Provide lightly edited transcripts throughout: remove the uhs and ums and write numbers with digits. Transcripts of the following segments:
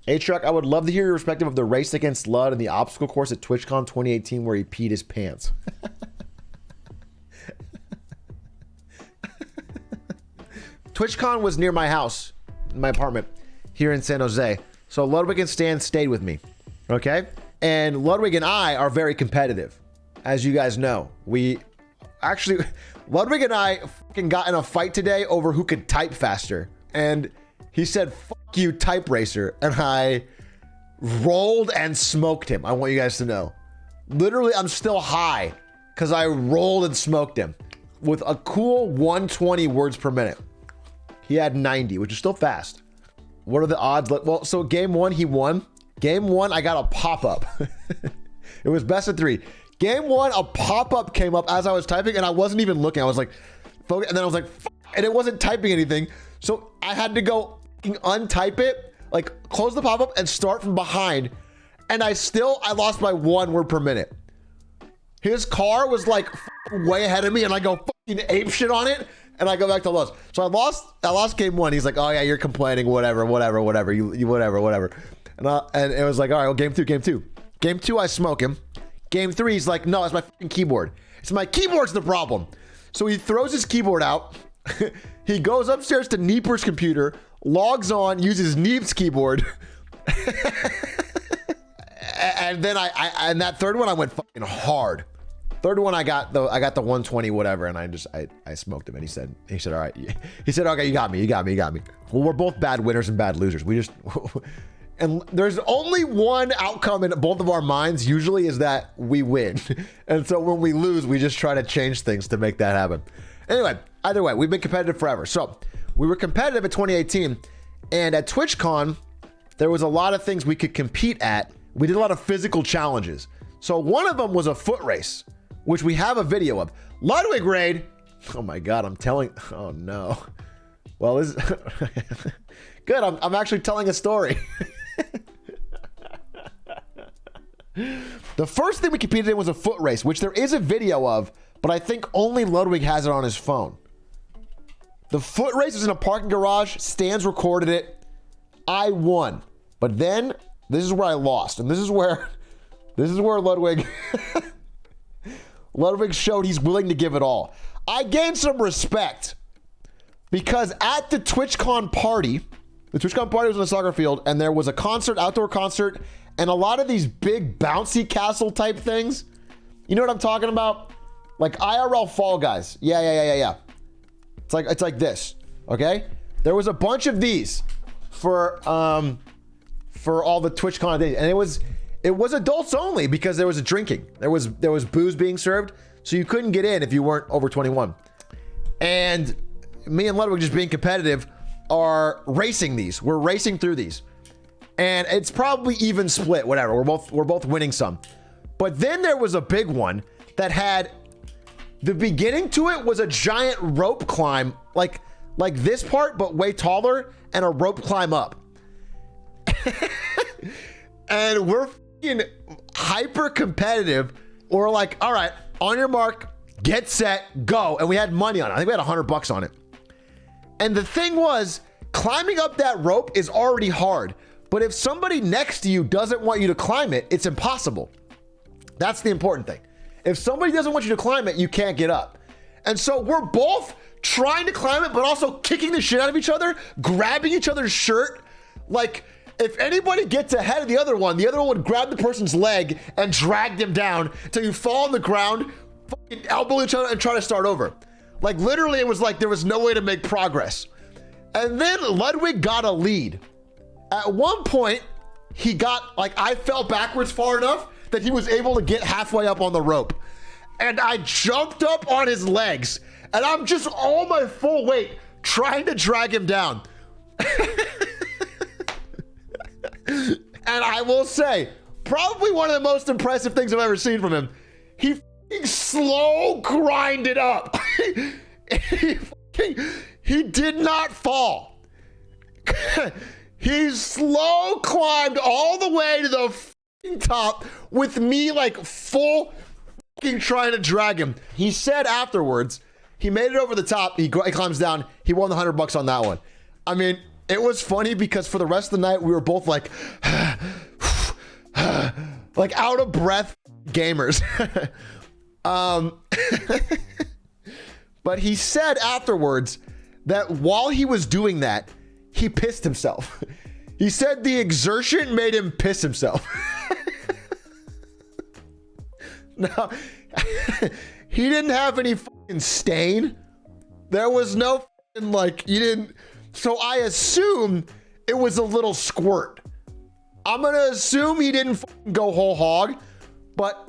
Atrioc, I would love to hear your perspective of the race against Lud and the obstacle course at TwitchCon 2018 where he peed his pants. TwitchCon was near my house, my apartment here in San Jose. So Ludwig and Stan stayed with me, okay? And Ludwig and I are very competitive, as you guys know. We actually, Ludwig and I fucking got in a fight today over who could type faster. And he said, fuck you, type racer. And I rolled and smoked him. I want you guys to know. Literally, I'm still high because I rolled and smoked him with a cool 120 words per minute. He had 90, which is still fast. What are the odds? Well, so game one, he won. Game one, I got a pop-up. It was best of 3. Game one, a pop-up came up as I was typing, and I wasn't even looking. I was like, focus, and then I was like, fuck, and it wasn't typing anything. So I had to go untype it, like close the pop-up and start from behind. And I lost by 1 word per minute. His car was like way ahead of me, and I go fucking ape shit on it. And I go back to loss. So I lost game 1. He's like, oh yeah, you're complaining, whatever. You whatever. And it was like, all right, well, game 2. Game 2, I smoke him. Game 3, he's like, no, it's my fucking keyboard. It's my keyboard's the problem. So he throws his keyboard out. He goes upstairs to Neeper's computer, logs on, uses Neep's keyboard. And then and that third one, I went fucking hard. Third one, I got the 120 whatever, and I smoked him, and he said, all right. He said, okay, you got me. Well, we're both bad winners and bad losers. We just, and there's only one outcome in both of our minds, usually, is that we win. And so when we lose, we just try to change things to make that happen. Anyway, either way, we've been competitive forever. So we were competitive at 2018, and at TwitchCon, there was a lot of things we could compete at. We did a lot of physical challenges. So one of them was a foot race, which we have a video of. Ludwig Raid, oh my God, oh no. Well, this is good, I'm actually telling a story. The first thing we competed in was a foot race, which there is a video of, but I think only Ludwig has it on his phone. The foot race was in a parking garage, Stan's recorded it, I won. But then, this is where I lost, and this is where Ludwig showed he's willing to give it all. I gained some respect because at the TwitchCon party, the TwitchCon party was in a soccer field, and there was a concert, outdoor concert, and a lot of these big bouncy castle type things. You know what I'm talking about? Like IRL Fall Guys. Yeah. It's like this, okay? There was a bunch of these for all the TwitchCon days, and it was adults only because there was a drinking. There was booze being served, so you couldn't get in if you weren't over 21. And me and Ludwig, just being competitive, are racing these. We're racing through these, and it's probably even split. Whatever. We're both winning some. But then there was a big one that had the beginning to it was a giant rope climb, like this part, but way taller, and a rope climb up. And we're hyper competitive. We're like, all right, on your mark, get set, go. And we had money on it. I think we had $100 on it. And the thing was, climbing up that rope is already hard. But if somebody next to you doesn't want you to climb it, it's impossible. That's the important thing. If somebody doesn't want you to climb it, you can't get up. And so we're both trying to climb it, but also kicking the shit out of each other, grabbing each other's shirt. Like, if anybody gets ahead of the other one would grab the person's leg and drag them down until you fall on the ground, fucking elbow each other and try to start over. Like, literally, it was like there was no way to make progress. And then Ludwig got a lead. At one point, he got, like, I fell backwards far enough that he was able to get halfway up on the rope. And I jumped up on his legs, and I'm just all my full weight trying to drag him down. And I will say, probably one of the most impressive things I've ever seen from him. He slow grinded up. He did not fall. He slow climbed all the way to the top with me like full trying to drag him. He said afterwards, he made it over the top. He climbs down. He won the $100 on that one. I mean, it was funny because for the rest of the night, we were both like, like out of breath gamers. But he said afterwards that while he was doing that, he pissed himself. He said the exertion made him piss himself. No, he didn't have any fucking stain. There was no fucking, like, you didn't. So I assume it was a little squirt. I'm gonna assume he didn't fucking go whole hog, but.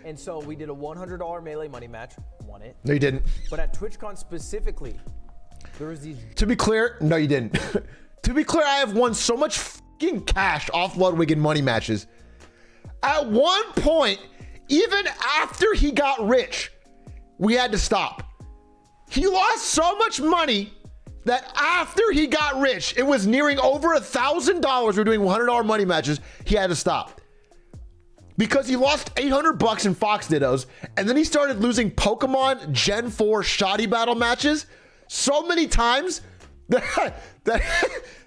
And so we did a $100 melee money match, won it. No, you didn't. But at TwitchCon specifically, there was these. To be clear, no, you didn't. To be clear, I have won so much fucking cash off Ludwig in money matches. At one point, even after he got rich, we had to stop. He lost so much money that after he got rich, it was nearing over $1,000. We were doing $100 money matches. He had to stop. Because he lost $800 in Fox Dittos, and then he started losing Pokemon Gen 4 shoddy battle matches so many times that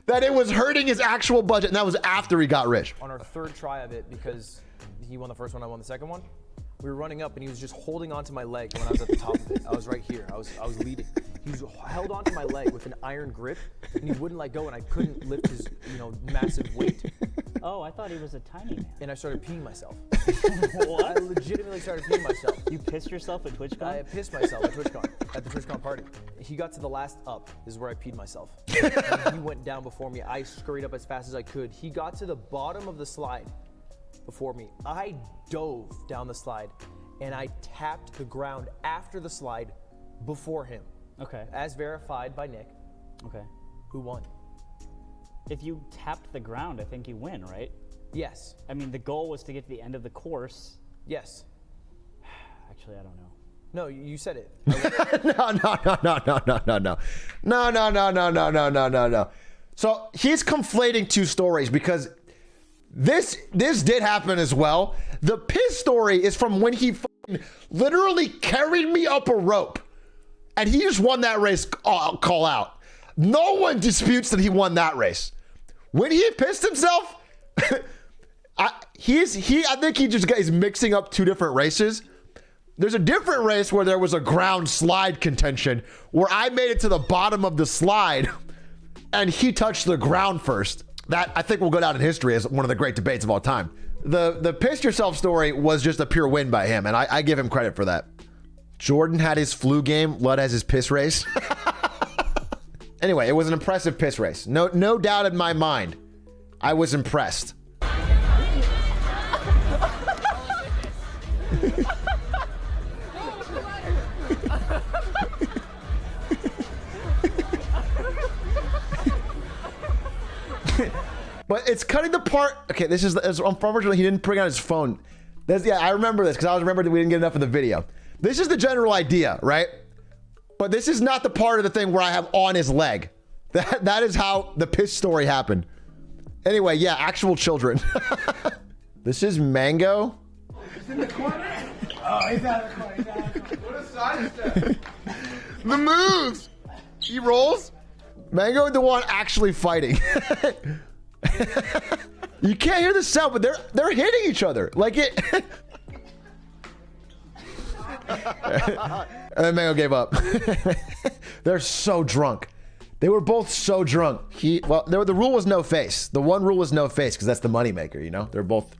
it was hurting his actual budget, and that was after he got rich. On our third try of it, because he won the first one, I won the second one, we were running up, and he was just holding onto my leg when I was at the top of it. I was right here. I was leading. He was held onto my leg with an iron grip, and he wouldn't let go, and I couldn't lift his, massive weight. Oh, I thought he was a tiny man. And I started peeing myself. What? I legitimately started peeing myself. You pissed yourself at TwitchCon? I pissed myself at TwitchCon, at the TwitchCon party. He got to the last up, is where I peed myself. And he went down before me. I scurried up as fast as I could. He got to the bottom of the slide before me. I dove down the slide, and I tapped the ground after the slide before him. Okay. As verified by Nick. Okay. Who won? If you tapped the ground, I think you win, right? Yes. I mean, the goal was to get to the end of the course. Yes. Actually, I don't know. No, you said it. No. So he's conflating two stories because this did happen as well. The piss story is from when he literally carried me up a rope, and he just won that race. Call out. No one disputes that he won that race. When he pissed himself, I think he's mixing up two different races. There's a different race where there was a ground slide contention where I made it to the bottom of the slide and he touched the ground first. That I think will go down in history as one of the great debates of all time. The piss yourself story was just a pure win by him, and I give him credit for that. Jordan had his flu game, Lud has his piss race. Anyway, it was an impressive piss race. No doubt in my mind. I was impressed. But it's cutting the part. Okay, this is unfortunately he didn't bring out his phone. Yeah, I remember this because I remember that we didn't get enough of the video. This is the general idea, right? But this is not the part of the thing where I have on his leg. That is how the piss story happened. Anyway, yeah, actual children. This is Mango. He's in the corner. Oh, he's out of the corner. What a sidestep. The moves. He rolls. Mango and the one actually fighting. You can't hear the sound, but they're hitting each other like it. And then Mango gave up. They're so drunk. They were both so drunk. The rule was no face. The one rule was no face because that's the moneymaker, They're both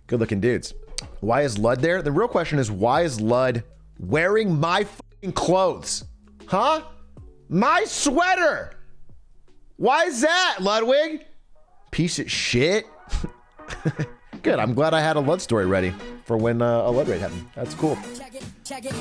good-looking dudes. Why is Lud there? The real question is, why is Lud wearing my fucking clothes? Huh? My sweater! Why is that, Ludwig? Piece of shit. Good, I'm glad I had a Lud story ready for when a Lud raid happened. That's cool. Check it.